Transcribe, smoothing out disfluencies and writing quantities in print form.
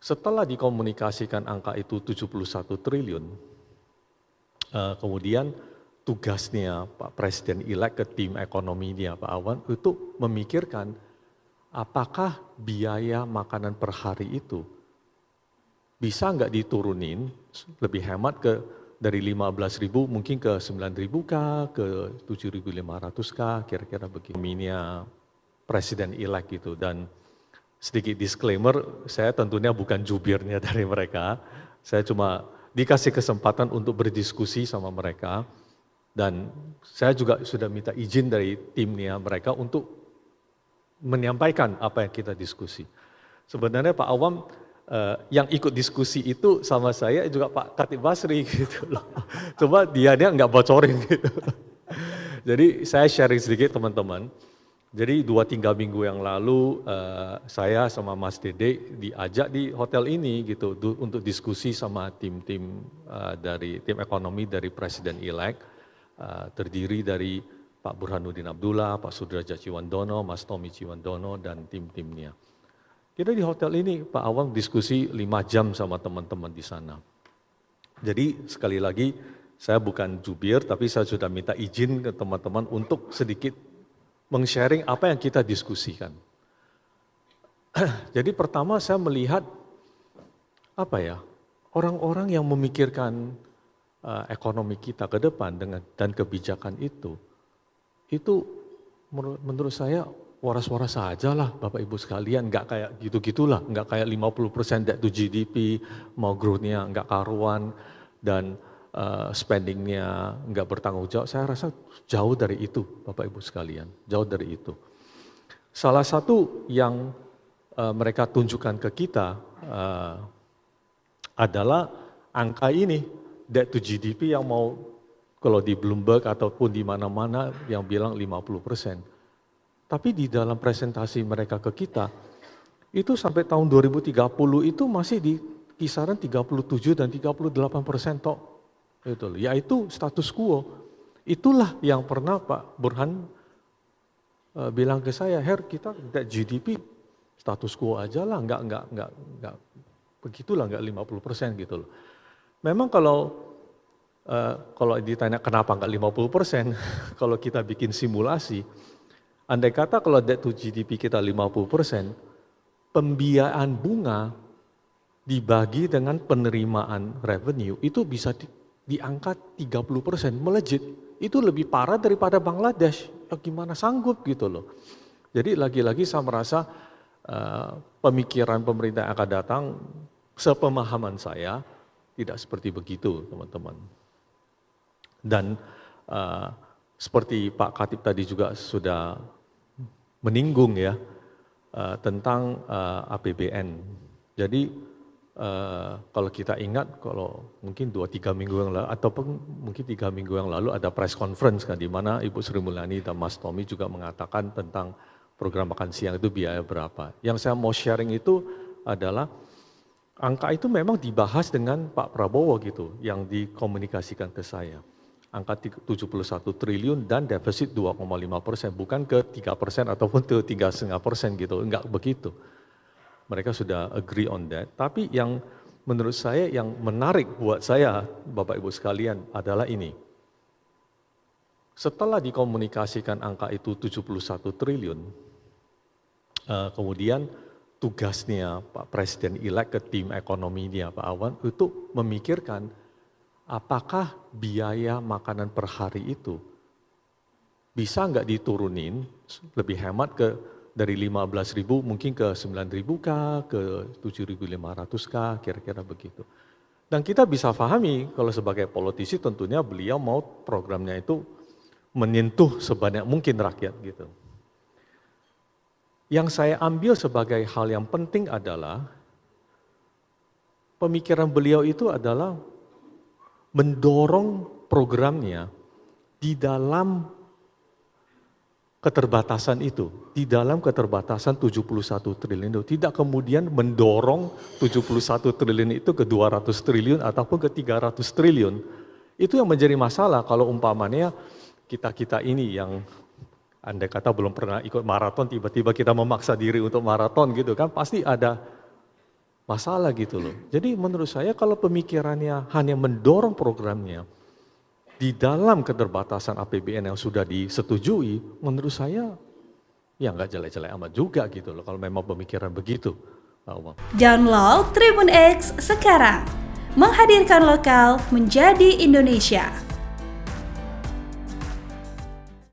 Setelah dikomunikasikan angka itu 71 triliun, kemudian tugasnya Pak Presiden-elek ke tim ekonominya Pak Awan itu memikirkan apakah biaya makanan per hari itu bisa nggak diturunin lebih hemat dari 15.000 mungkin ke 9.000 kah, ke 7.500 kah, kira-kira begitu. Minnya Presiden-elek gitu. Dan sedikit disclaimer, saya tentunya bukan jubirnya dari mereka, saya cuma dikasih kesempatan untuk berdiskusi sama mereka, dan saya juga sudah minta izin dari timnya mereka untuk menyampaikan apa yang kita diskusi. Sebenarnya Pak Awam yang ikut diskusi itu sama saya juga Pak Khatib Basri gitu loh. Coba dia nggak bocorin gitu. Jadi saya sharing sedikit teman-teman. Jadi 2-3 minggu yang lalu saya sama Mas Dede diajak di hotel ini gitu untuk diskusi sama tim-tim dari tim ekonomi dari Presiden-elek, terdiri dari Pak Burhanuddin Abdullah, Pak Sudrajat Ciwandono, Mas Tommy Ciwandono dan tim-timnya. Kita di hotel ini Pak Awang diskusi 5 jam sama teman-teman di sana. Jadi sekali lagi saya bukan jubir tapi saya sudah minta izin ke teman-teman untuk sedikit meng-sharing apa yang kita diskusikan. Jadi pertama saya melihat orang-orang yang memikirkan ekonomi kita ke depan dan kebijakan itu menurut saya waras-waras saja lah Bapak Ibu sekalian, nggak kayak gitu-gitulah, nggak kayak 50% debt to GDP, mau growth-nya nggak karuan, dan spending-nya nggak bertanggung jawab. Saya rasa jauh dari itu Bapak Ibu sekalian, jauh dari itu. Salah satu yang mereka tunjukkan ke kita adalah angka ini, debt to GDP yang mau kalau di Bloomberg ataupun di mana-mana yang bilang 50%. Tapi di dalam presentasi mereka ke kita, itu sampai tahun 2030 itu masih di kisaran 37 dan 38% tok. Yaitu status quo. Itulah yang pernah Pak Burhan bilang ke saya, Her kita GDP status quo aja lah, enggak begitulah, enggak 50% gitu loh. Memang kalau ditanya kenapa enggak 50%, kalau kita bikin simulasi, andai kata kalau debt to GDP kita 50%, pembiayaan bunga dibagi dengan penerimaan revenue itu bisa diangkat 30%, melejit. Itu lebih parah daripada Bangladesh. Gimana sanggup gitu loh. Jadi lagi-lagi saya merasa pemikiran pemerintah yang akan datang, sepemahaman saya, tidak seperti begitu teman-teman. Dan seperti Pak Khatib tadi juga sudah menyinggung ya tentang APBN. Jadi kalau kita ingat, kalau mungkin 2-3 minggu yang lalu ataupun mungkin 3 minggu yang lalu ada press conference kan, di mana Ibu Sri Mulyani dan Mas Tommy juga mengatakan tentang program makan siang itu biaya berapa. Yang saya mau sharing itu adalah angka itu memang dibahas dengan Pak Prabowo gitu, yang dikomunikasikan ke saya. Angka 71 triliun dan defisit 2,5%, bukan ke 3% ataupun ke 3,5% gitu, enggak begitu. Mereka sudah agree on that, tapi yang menurut saya yang menarik buat saya, Bapak Ibu sekalian, adalah ini. Setelah dikomunikasikan angka itu 71 triliun, kemudian tugasnya Pak Presiden-elek ke tim ekonominya Pak Awan itu memikirkan apakah biaya makanan per hari itu bisa nggak diturunin lebih hemat dari 15.000 mungkin ke 9.000 kah, ke 7.500 kah, kira-kira begitu. Dan kita bisa pahami kalau sebagai politisi tentunya beliau mau programnya itu menyentuh sebanyak mungkin rakyat gitu. Yang saya ambil sebagai hal yang penting adalah pemikiran beliau itu adalah mendorong programnya di dalam keterbatasan itu, di dalam keterbatasan 71 triliun itu, tidak kemudian mendorong 71 triliun itu ke 200 triliun ataupun ke 300 triliun. Itu yang menjadi masalah kalau umpamanya kita ini yang andai kata belum pernah ikut maraton, tiba-tiba kita memaksa diri untuk maraton gitu kan, pasti ada masalah gitu loh. Jadi menurut saya kalau pemikirannya hanya mendorong programnya di dalam keterbatasan APBN yang sudah disetujui, menurut saya ya nggak jelek-jelek amat juga gitu loh kalau memang pemikiran begitu, Pak Umam. Download Tribun X sekarang, menghadirkan lokal menjadi Indonesia.